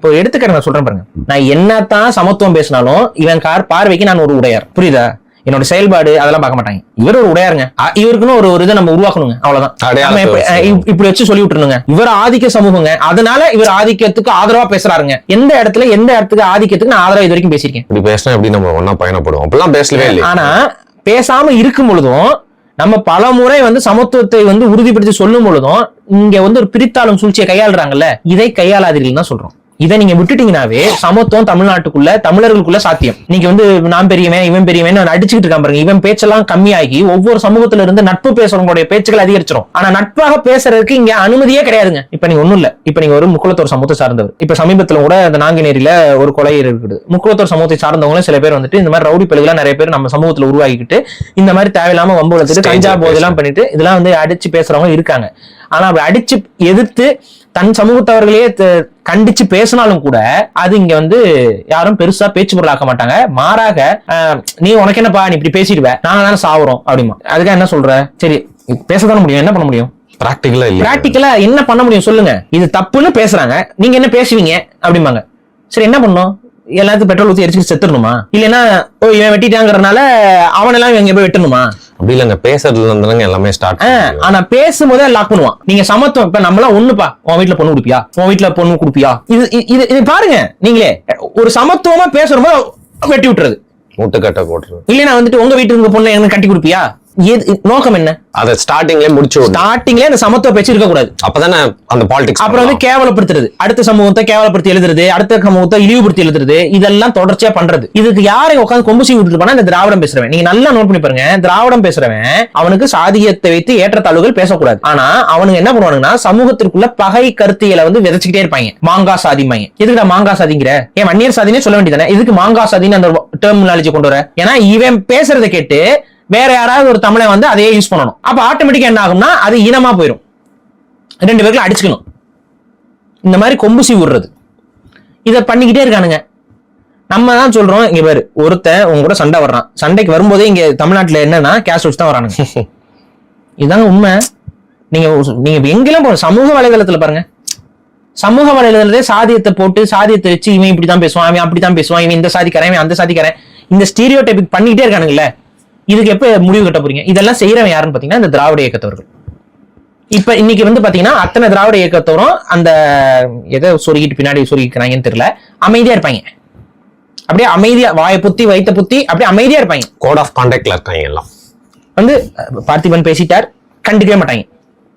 இப்போ எடுத்துக்கிறேன், நான் சொல்றேன் பாருங்க. நான் என்னத்தான் சமத்துவம் பேசினாலும் இவன் பார்வைக்கு நான் ஒரு உடையார், புரியுதா? என்னோட செயல்பாடு அதெல்லாம் பார்க்க மாட்டாங்க. இவர் ஒரு உடையாருங்க, இவருக்குன்னு ஒரு இதை நம்ம உருவாக்கணுங்க, அவ்வளவுதான். இப்படி வச்சு சொல்லி விட்டுருங்க. இவர் ஆதிக்க சமூகங்க, அதனால இவர் ஆதிக்கத்துக்கு ஆதரவா பேசுறாருங்க. எந்த இடத்துக்கு ஆதிக்கத்துக்கு நான் ஆதரவா இது வரைக்கும் பேசியிருக்கேன். இப்படி பேசினா எப்படி நம்ம ஒன்னா பயணப்படுவோம்? அப்படிலாம் பேசவே இல்லை. ஆனா பேசாம இருக்கும் பொழுதும் நம்ம பல முறை சமத்துவத்தை உறுதிப்படுத்தி சொல்லும் பொழுதும் இங்க ஒரு பிரித்தாளும் சூழ்ச்சியை கையாளுறாங்கல்ல, இதை கையாளாதீர்கள் தான் சொல்றோம். இதை நீங்க விட்டுட்டீங்கன்னாவே சமத்துவம் தமிழ்நாட்டுக்குள்ள தமிழர்களுக்குள்ள சாத்தியம். நீங்க நான் பெரியவன் இவன் பெரியவன் அடிச்சுக்கிட்டு இருக்கான் பாருங்க. இவன் பேச்செல்லாம் கம்மியாகி ஒவ்வொரு சமூகத்துல இருந்து நட்பு பேசுறவங்களுடைய பேச்சுகள் அதிகரிச்சிடும். ஆனா நட்பாக பேசுறதுக்கு இங்க அனுமதியே கிடையாதுங்க. இப்ப நீங்க ஒண்ணும் இல்ல, இப்ப நீங்க ஒரு முக்குளத்தோர் சமூகத்தை சார்ந்தவர். இப்ப சமீபத்துல கூட அந்த நாங்குநேரியில ஒரு கொலை இருக்குது. முக்குளத்தோர் சமூகத்தை சார்ந்தவங்களும் சில பேர் இந்த மாதிரி ரவுடி பழுகளா நிறைய பேர் நம்ம சமூகத்துல உருவாக்கிட்டு இந்த மாதிரி தேவையில்லாம வம்பு வளர்த்துட்டு கஞ்சா போதெல்லாம் பண்ணிட்டு இதெல்லாம் அடிச்சு பேசுறவங்க இருக்காங்க. ஆனா அப்படி அடிச்சு எதிர்த்து தன் சமூகத்தவர்களே கண்டிச்சு பேசினாலும் கூட அது இங்க யாரும் பெருசா பேச்சு பொருளாக்க மாட்டாங்க. மாறாக நீ உனக்கு என்னப்பா, நீ இப்படி பேசிடுவ, நாங்க தானே சாவுறோம் அப்படிமா. அதுக்காக என்ன சொல்ற? சரி பேசத்தானே முடியும், என்ன பண்ண முடியும்? பிராக்டிக்கலா என்ன பண்ண முடியும் சொல்லுங்க? இது தப்புன்னு பேசுறாங்க, நீங்க என்ன பேசுவீங்க அப்படிம்பாங்க. சரி என்ன பண்ணும்? எல்லாத்துக்கும் பெட்ரோல் ஊத்தி எரிச்சு செத்துடணுமா? இல்லன்னா இவன் வெட்டிட்டாங்கிறதுனால அவனெல்லாம் இவங்க போய் வெட்டணுமா? அப்படி இல்லங்க, பேசுறதுல எல்லாமே ஸ்டார்ட். ஆனா பேசும்போதே லாக் பண்ணுவான். நீங்க சமத்துவம், இப்ப நம்மளாம் ஒண்ணுப்பா, உன் வீட்டுல பொண்ணு கொடுப்பியா, உன் வீட்டுல பொண்ணு கொடுப்பியா, இது பாருங்க. நீங்களே ஒரு சமத்துவமா பேசுறப்போ வெட்டி விட்டுறது, முட்டுக்கட்டை போட்டுறது. இல்லன்னா உங்க வீட்டுக்கு பொண்ணு எனக்கு கட்டி கொடுப்பியா? நோக்கம் என்ன? அதை ஸ்டார்டிங்லயே அந்த சமத்துவ பேச்சு இருக்க கூடாது. அப்பதானே அந்த பாலிடிக்ஸ். அப்புறம் கேவலப்படுத்துறது, அடுத்த சமூகத்தை கேவலப்படுத்தி எழுதுறது, அடுத்த சமூகத்தை இழிவுபடுத்தி எழுதுறது, இதெல்லாம் தொடர்ச்சியா பண்றது. இதுக்கு யாரை உட்காந்து கொம்புசி விட்டுட்டு போனா இந்த திராவிடம் பேசுறவன். நீங்க நல்லா நோட் பண்ணி பாருங்க, திராவிடம் பேசுறவன் அவனுக்கு சாதியத்தை வைத்து ஏற்றத்தாழ்வுகள் பேசக்கூடாது. ஆனா அவனுக்கு என்ன பண்ணுவானுங்கன்னா சமூகத்திற்குள்ள பகை கருத்தியலை விதைச்சுக்கிட்டே இருப்பாங்க. மாங்கா சாதிமாங்க. எதுக்குடா மாங்கா சாதிங்கிற? ஏன் வன்னியர் சாதினே சொல்ல வேண்டியதானே? எதுக்கு மாங்கா சாதின்னு அந்த டெர்மினாலஜி கொண்டு வர? ஏன்னா இவன் பேசுறதை கேட்டு வேற யாராவது ஒரு தமிழை அதையே யூஸ் பண்ணணும். அப்ப ஆட்டோமேட்டிக்கா என்ன ஆகும்னா அது இனமா போயிடும். ரெண்டு பேருக்குள்ள அடிச்சுக்கணும். இந்த மாதிரி கொம்புசி விடுறது இதை பண்ணிக்கிட்டே இருக்கானுங்க. நம்ம தான் சொல்றோம், இங்க பாரு, ஒருத்தன் உங்க கூட சண்டை வர்றான். சண்டைக்கு வரும்போதே இங்க தமிழ்நாட்டுல என்னன்னா கேஷ் வச்சு தான் வரானுங்க. இதுதாங்க உண்மை. நீங்க எங்கெல்லாம் போற சமூக வலைதளத்துல பாருங்க, சமூக வலைதளத்திலே சாதியத்தை போட்டு சாதியத்தை வச்சு இவன் இப்படித்தான் பேசுவான், அவன் அப்படித்தான் பேசுவான், இவன் இந்த சாதிக்காரன், இவன் அந்த சாதிக்காரன், இந்த ஸ்டீரியோ டைபிக் பண்ணிக்கிட்டே இருக்கானுங்கல்ல. இதுக்கு எப்ப முடிவு கட்ட போறீங்க? இதெல்லாம் செய்யறவன் யாருன்னு பாத்தீங்கன்னா இந்த திராவிட இயக்கத்தவர்கள். இப்ப இன்னைக்கு பாத்தீங்கன்னா அத்தனை திராவிட இயக்கத்தவரும் அந்த எதை சொருகிட்டு பின்னாடி சொருகிக்கிறாங்கன்னு தெரியல, அமைதியா இருப்பாங்க. அப்படியே அமைதியா வாயை புத்தி வைத்த புத்தி அப்படியே அமைதியா இருப்பாங்க. கோட் ஆஃப் கான்டாக்ட்ல இருக்காங்க. எல்லாம் பார்த்திபன் பேசிட்டார், கண்டுக்கவே மாட்டாங்க.